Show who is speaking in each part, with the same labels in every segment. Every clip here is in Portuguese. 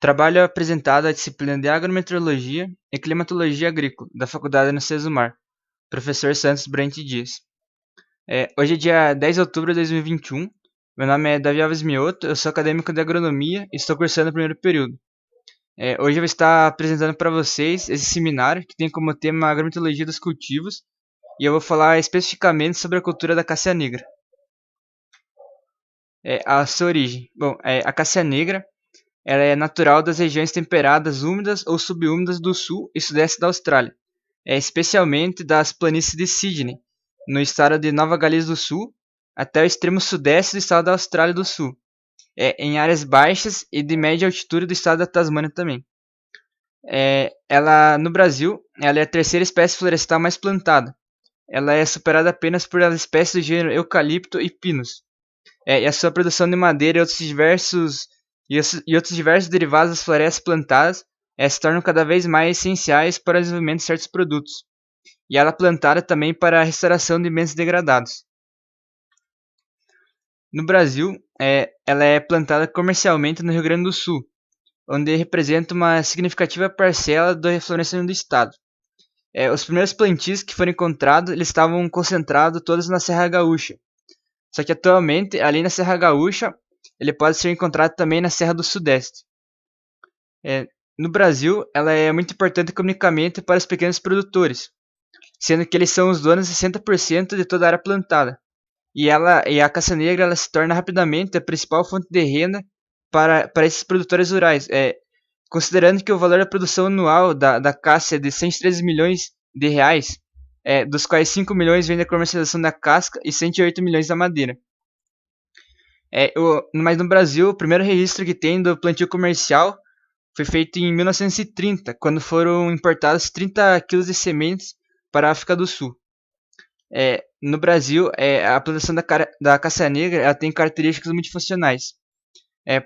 Speaker 1: Trabalho apresentado à disciplina de Agrometeorologia e Climatologia Agrícola, da Faculdade Anacesumar, professor Santos Brant Dias. Hoje é dia 10 de outubro de 2021, meu nome é Davi Alves Mioto, eu sou acadêmico de Agronomia e estou cursando o primeiro período. Hoje eu vou estar apresentando para vocês esse seminário que tem como tema a Agrometeorologia dos cultivos e eu vou falar especificamente sobre a cultura da cássia negra. A sua origem. Bom, a cássia negra ela é natural das regiões temperadas, úmidas ou subúmidas do sul e sudeste da Austrália, especialmente das planícies de Sydney, no estado de Nova Gales do Sul, até o extremo sudeste do estado da Austrália do Sul, em áreas baixas e de média altitude do estado da Tasmânia também. Ela no Brasil, ela é a terceira espécie florestal mais plantada. Ela é superada apenas por espécies do gênero eucalipto e pinus. E a sua produção de madeira e outros diversos derivados das florestas plantadas se tornam cada vez mais essenciais para o desenvolvimento de certos produtos. E ela é plantada também para a restauração de bens degradados. No Brasil, ela é plantada comercialmente no Rio Grande do Sul, onde representa uma significativa parcela do reflorescimento do estado. Os primeiros plantios que foram encontrados, eles estavam concentrados todos na Serra Gaúcha. Só que atualmente, além da Serra Gaúcha, ele pode ser encontrado também na Serra do Sudeste. No Brasil, ela é muito importante economicamente para os pequenos produtores, sendo que eles são os donos de 60% de toda a área plantada. E a caça negra ela se torna rapidamente a principal fonte de renda para esses produtores rurais. Considerando que o valor da produção anual da caça é de 113 milhões de reais, dos quais 5 milhões vem da comercialização da casca e 108 milhões da madeira. Mas no Brasil, o primeiro registro que tem do plantio comercial foi feito em 1930, quando foram importados 30 quilos de sementes para a África do Sul. No Brasil, a plantação da caça negra ela tem características multifuncionais.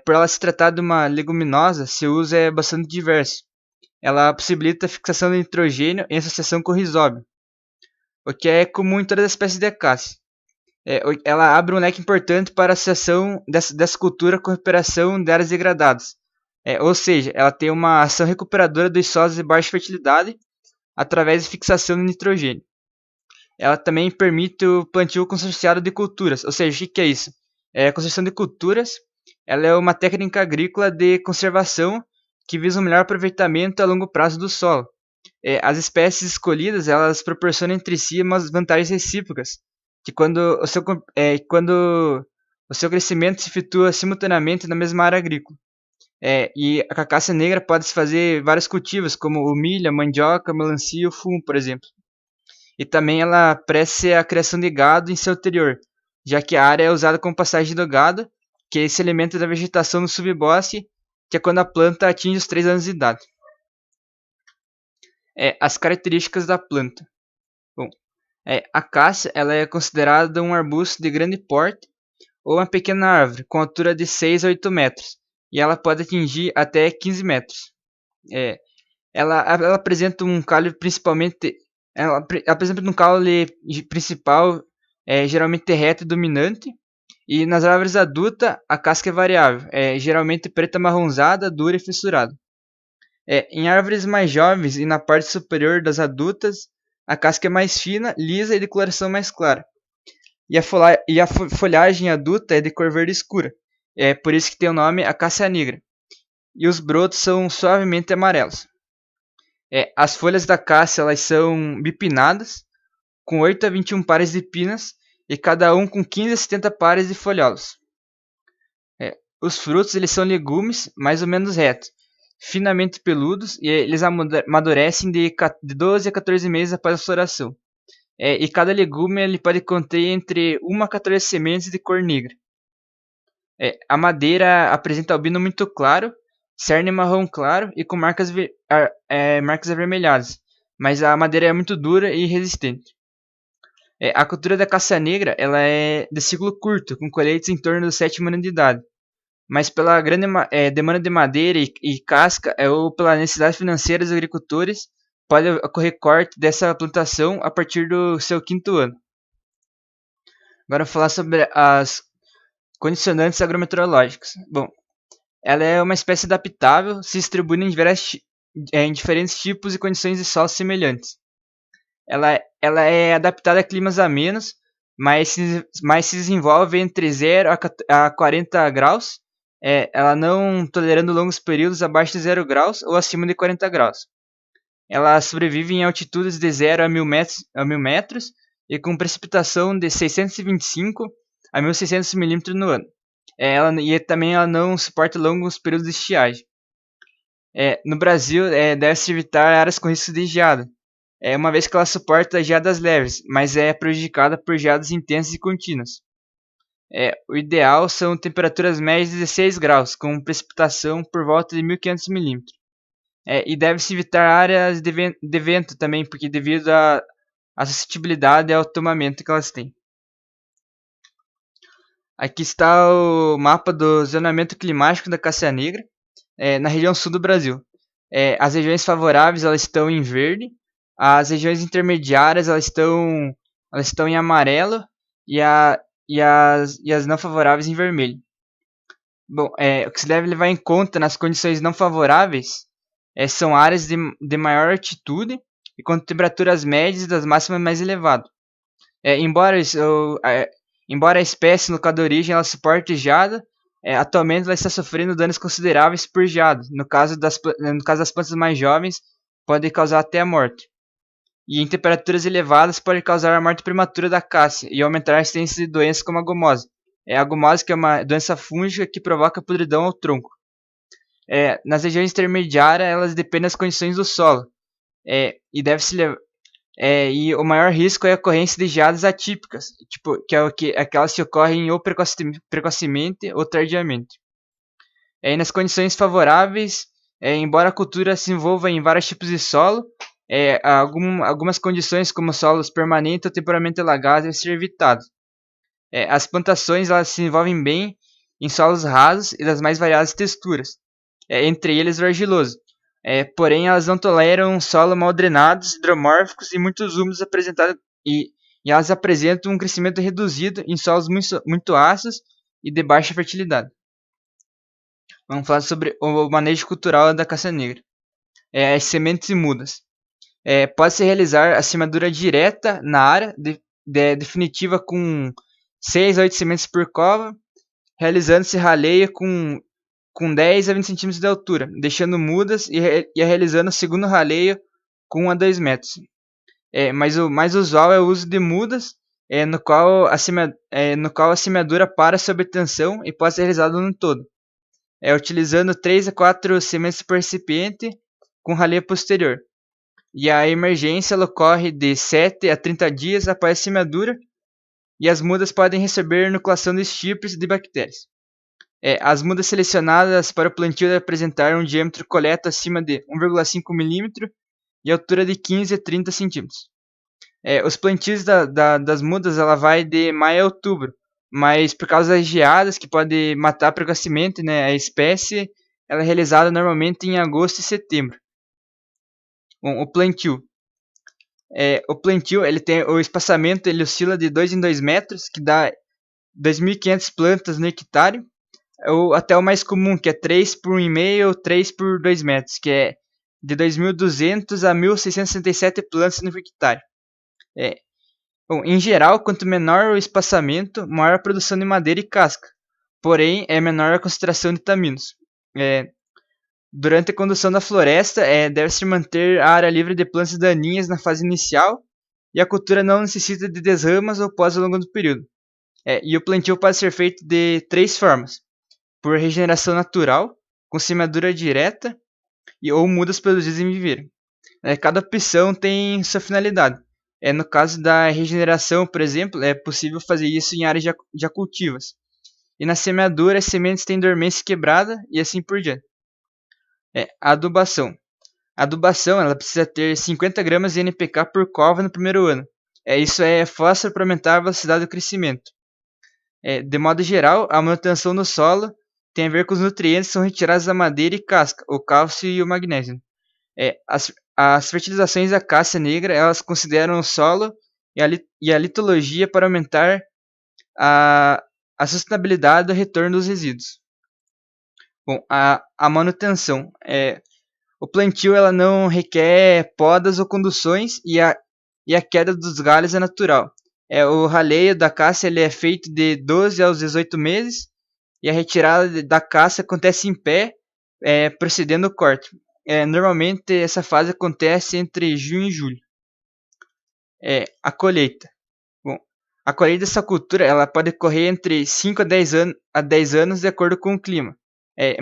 Speaker 1: Por ela se tratar de uma leguminosa, seu uso é bastante diverso. Ela possibilita a fixação de nitrogênio em associação com o rizóbio, o que é comum em todas as espécies de acácia. Ela abre um leque importante para a associação dessa cultura com recuperação de áreas degradadas. Ou seja, ela tem uma ação recuperadora dos solos de baixa fertilidade através de fixação de nitrogênio. Ela também permite o plantio consorciado de culturas, ou seja, o que é isso? A construção de culturas ela é uma técnica agrícola de conservação que visa um melhor aproveitamento a longo prazo do solo. As espécies escolhidas elas proporcionam entre si umas vantagens recíprocas, que quando o seu crescimento se situa simultaneamente na mesma área agrícola. E a cacácia negra pode-se fazer vários cultivos, como o milho, a mandioca, a melancia e o fumo, por exemplo. E também ela presta a criação de gado em seu interior, já que a área é usada como pastagem do gado, que se alimenta da vegetação no subbosque, que é quando a planta atinge os 3 anos de idade. As características da planta. Bom, a cássia ela é considerada um arbusto de grande porte ou uma pequena árvore com altura de 6 a 8 metros, e ela pode atingir até 15 metros. Ela apresenta um caule principalmente ela apresenta um caule principal geralmente reto e dominante, e nas árvores adultas a casca é variável, geralmente preta marronzada, dura e fissurada. Em árvores mais jovens e na parte superior das adultas, a casca é mais fina, lisa e de coloração mais clara. E a folhagem adulta é de cor verde escura, por isso que tem o nome acácia negra. E os brotos são suavemente amarelos. As folhas da cássia elas são bipinnadas, com 8 a 21 pares de pinnas, e cada um com 15 a 70 pares de foliolos. Os frutos eles são legumes mais ou menos retos, finamente peludos, e eles amadurecem de 12 a 14 meses após a floração. E cada legume ele pode conter entre 1 a 14 sementes de cor negra. A madeira apresenta albino muito claro, cerne marrom claro e com marcas avermelhadas, mas a madeira é muito dura e resistente. A cultura da cássia negra ela é de ciclo curto, com colheitas em torno do 7º ano de idade, mas pela grande demanda de madeira e casca ou pela necessidade financeira dos agricultores, pode ocorrer corte dessa plantação a partir do seu 5º ano. Agora eu vou falar sobre as condicionantes agrometeorológicas. Bom, Ela é uma espécie adaptável, se distribuindo em diferentes tipos e condições de solo semelhantes. Ela é adaptada a climas amenos, mas se desenvolve entre 0 a 40 graus, ela não tolerando longos períodos abaixo de 0 graus ou acima de 40 graus. Ela sobrevive em altitudes de 0 a 1000 metros e com precipitação de 625 a 1600 milímetros no ano. Também ela não suporta longos períodos de estiagem. No Brasil, deve-se evitar áreas com risco de geada, uma vez que ela suporta geadas leves, mas é prejudicada por geadas intensas e contínuas. O ideal são temperaturas médias de 16 graus, com precipitação por volta de 1500 milímetros. E deve-se evitar áreas de vento também, porque devido à suscetibilidade ao tomamento que elas têm. Aqui está o mapa do zonamento climático da Cássia negra, na região sul do Brasil. As regiões favoráveis elas estão em verde, as regiões intermediárias elas estão em amarelo e, as não favoráveis em vermelho. Bom, o que se deve levar em conta nas condições não favoráveis são áreas de maior altitude e com temperaturas médias das máximas mais elevadas. Embora a espécie no local de origem ela suporte geada, atualmente ela está sofrendo danos consideráveis por geada. No caso das plantas mais jovens, pode causar até a morte. E em temperaturas elevadas pode causar a morte prematura da cássia e aumentar a incidência de doenças como a gomose. A gomose que é uma doença fúngica que provoca podridão ao tronco. Nas regiões intermediárias, elas dependem das condições do solo. E o maior risco é a ocorrência de geadas atípicas, que é aquelas que ocorrem ou precocemente ou tardiamente. Nas condições favoráveis, embora a cultura se envolva em vários tipos de solo, algumas condições como solos permanentes ou temporariamente alagados devem ser evitadas. As plantações elas se envolvem bem em solos rasos e das mais variadas texturas, entre eles o argiloso. Porém, elas não toleram solo mal drenados, hidromórficos e muitos úmidos e elas apresentam um crescimento reduzido em solos muito ácidos e de baixa fertilidade. Vamos falar sobre o manejo cultural da caça negra. As sementes e mudas. Pode-se realizar a semeadura direta na área, definitiva com 6 a 8 sementes por cova, realizando-se raleio com 10 a 20 centímetros de altura, deixando mudas e realizando o segundo raleio com 1 a 2 metros. Mas o mais usual é o uso de mudas, no qual a semeadura para sob tensão e pode ser realizada no todo, utilizando 3 a 4 sementes por recipiente com raleio posterior. E a emergência ocorre de 7 a 30 dias após a semeadura, e as mudas podem receber inoculação de chipres de bactérias. As mudas selecionadas para o plantio devem apresentar um diâmetro coleta acima de 1,5 mm e altura de 15 a 30 cm. Os plantios das mudas ela vai de maio a outubro, mas por causa das geadas que pode matar precocemente, né, a espécie, ela é realizada normalmente em agosto e setembro. Bom, o plantio. O plantio ele tem o espaçamento, ele oscila de 2 em 2 metros, que dá 2.500 plantas no hectare, ou até o mais comum, que é 3 por 1,5 ou 3 por 2 metros, que é de 2.200 a 1.667 plantas no hectare. Bom, em geral, quanto menor o espaçamento, maior a produção de madeira e casca, porém é menor a concentração de taninos. Durante a condução da floresta, deve-se manter a área livre de plantas daninhas na fase inicial, e a cultura não necessita de desramas ou pós ao longo do período. E o plantio pode ser feito de 3 formas: por regeneração natural, com semeadura direta, ou mudas produzidas em viveiro. Cada opção tem sua finalidade. No caso da regeneração, por exemplo, é possível fazer isso em áreas já cultivas. E na semeadura, as sementes têm dormência quebrada e assim por diante. Adubação. A adubação ela precisa ter 50 gramas de NPK por cova no primeiro ano. Isso é fósforo para aumentar a velocidade do crescimento. De modo geral, a manutenção do solo tem a ver com os nutrientes que são retirados da madeira e casca, o cálcio e o magnésio. As fertilizações da cássia negra elas consideram o solo e a litologia para aumentar a sustentabilidade do retorno dos resíduos. Bom, a manutenção. O plantio ela não requer podas ou conduções e a queda dos galhos é natural. O raleio da caça ele é feito de 12 aos 18 meses e a retirada da caça acontece em pé, procedendo o corte. Normalmente essa fase acontece entre junho e julho. A colheita. Bom, a colheita dessa cultura ela pode ocorrer entre 5 a 10 anos de acordo com o clima.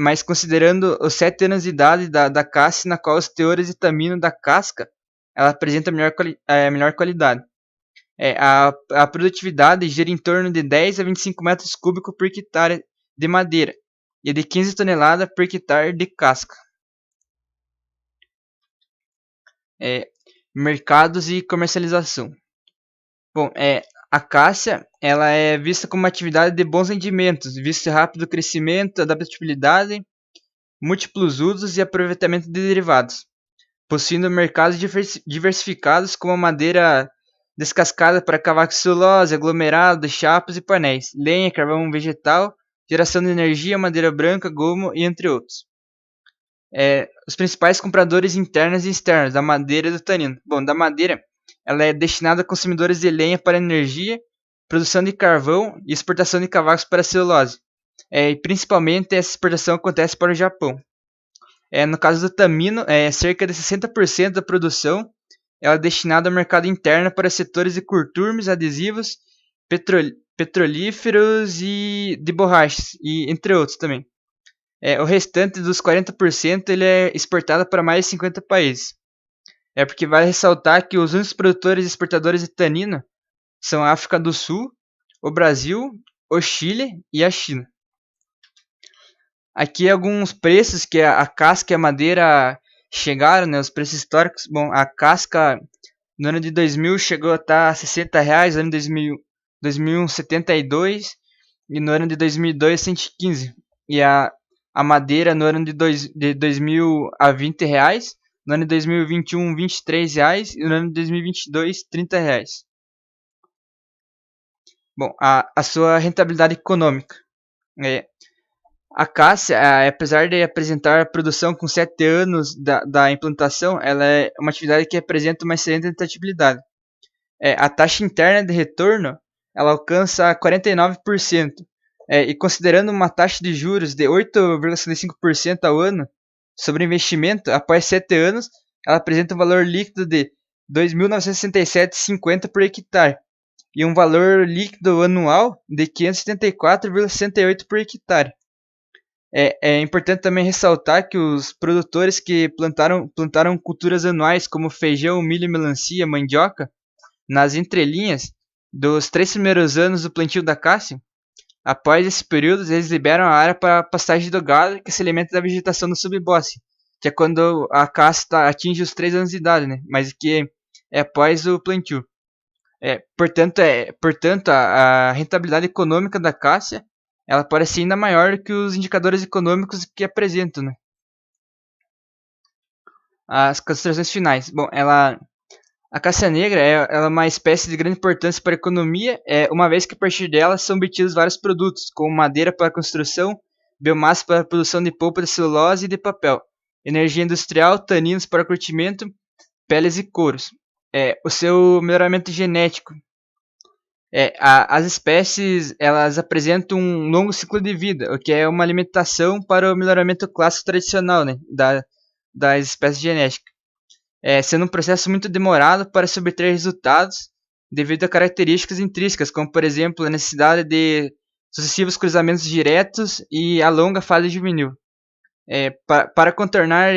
Speaker 1: Mas considerando os 7 anos de idade da caça, na qual os teores de vitamina da casca ela apresenta melhor qualidade. A produtividade gira em torno de 10 a 25 metros cúbicos por hectare de madeira e de 15 toneladas por hectare de casca. Mercados e comercialização. Bom, a caça ela é vista como uma atividade de bons rendimentos, visto rápido crescimento, adaptabilidade, múltiplos usos e aproveitamento de derivados, possuindo mercados diversificados como a madeira descascada para cavaco de celulose, aglomerado, chapas e painéis, lenha, carvão vegetal, geração de energia, madeira branca, gomo e entre outros. Os principais compradores internos e externos da madeira e do tanino. Bom, da madeira, ela é destinada a consumidores de lenha para energia, produção de carvão e exportação de cavacos para celulose. E principalmente essa exportação acontece para o Japão. No caso do tamino, cerca de 60% da produção ela é destinada ao mercado interno para setores de curtumes, adesivos, petrolíferos e de borrachas, e entre outros também. O restante dos 40% ele é exportado para mais de 50 países. Porque vale ressaltar que os únicos produtores e exportadores de tanino são a África do Sul, o Brasil, o Chile e a China. Aqui alguns preços que a casca e a madeira chegaram, né, os preços históricos. Bom, a casca no ano de 2000 chegou a estar R$60, no ano de 2001 72 e no ano de 2002 115. E a madeira no ano de 2000 a R$20, no ano de 2021 R$23 e no ano de 2022 R$30. Bom, a sua rentabilidade econômica. A caça, apesar de apresentar produção com 7 anos da implantação, ela é uma atividade que apresenta uma excelente rentabilidade. A taxa interna de retorno ela alcança 49%. E considerando uma taxa de juros de 8,55% ao ano sobre investimento, após 7 anos, ela apresenta um valor líquido de R$ 2.967,50 por hectare e um valor líquido anual de R$ 574,68 por hectare. É importante também ressaltar que os produtores que plantaram culturas anuais como feijão, milho, melancia, mandioca, nas entrelinhas dos 3 primeiros anos do plantio da caça, após esse período eles liberam a área para a pastagem do gado que se alimenta da vegetação do subbosque, que é quando a caça atinge os 3 anos de idade, né? Mas que é após o plantio. Portanto, a rentabilidade econômica da caça ela pode ser ainda maior que os indicadores econômicos que apresentam, né? As considerações finais. Bom, a caça negra ela é uma espécie de grande importância para a economia, uma vez que a partir dela são obtidos vários produtos, como madeira para construção, biomassa para a produção de polpa de celulose e de papel, energia industrial, taninos para curtimento, peles e couros. O seu melhoramento genético. As espécies elas apresentam um longo ciclo de vida, o que é uma limitação para o melhoramento clássico tradicional, né, das espécies genéticas, sendo um processo muito demorado para se obter resultados devido a características intrínsecas, como por exemplo a necessidade de sucessivos cruzamentos diretos e a longa fase juvenil. Para contornar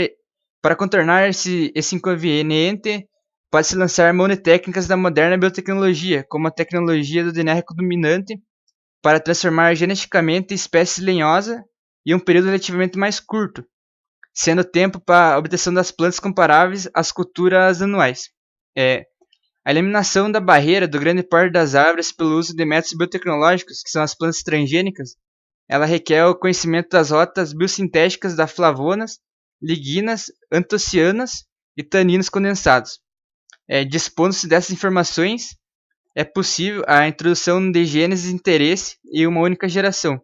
Speaker 1: esse inconveniente, pode-se lançar mão de técnicas da moderna biotecnologia, como a tecnologia do DNA recombinante, para transformar geneticamente espécies lenhosas em um período relativamente mais curto, sendo o tempo para a obtenção das plantas comparáveis às culturas anuais. A eliminação da barreira do grande porte das árvores pelo uso de métodos biotecnológicos, que são as plantas transgênicas, ela requer o conhecimento das rotas biosintéticas das flavonas, liginas, antocianas e taninos condensados. Dispondo-se dessas informações, é possível a introdução de genes de interesse em uma única geração,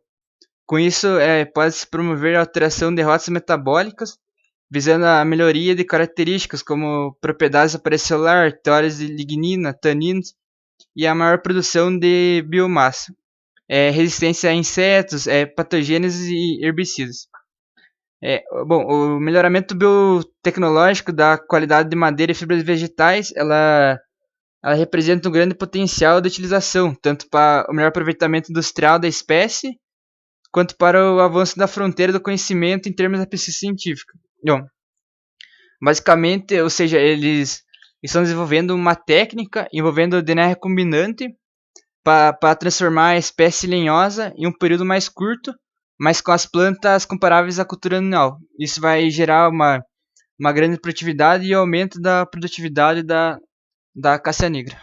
Speaker 1: Com isso, pode-se promover a alteração de rotas metabólicas, visando a melhoria de características como propriedades aparelho-celular, teores de lignina, taninos e a maior produção de biomassa, resistência a insetos, patogênios e herbicidas. Bom, o melhoramento biotecnológico da qualidade de madeira e fibras vegetais, ela representa um grande potencial de utilização, tanto para o melhor aproveitamento industrial da espécie, quanto para o avanço da fronteira do conhecimento em termos da pesquisa científica. Bom, basicamente, ou seja, eles estão desenvolvendo uma técnica envolvendo DNA recombinante para transformar a espécie lenhosa em um período mais curto, mas com as plantas comparáveis à cultura anual. Isso vai gerar uma grande produtividade e aumento da produtividade da caça negra.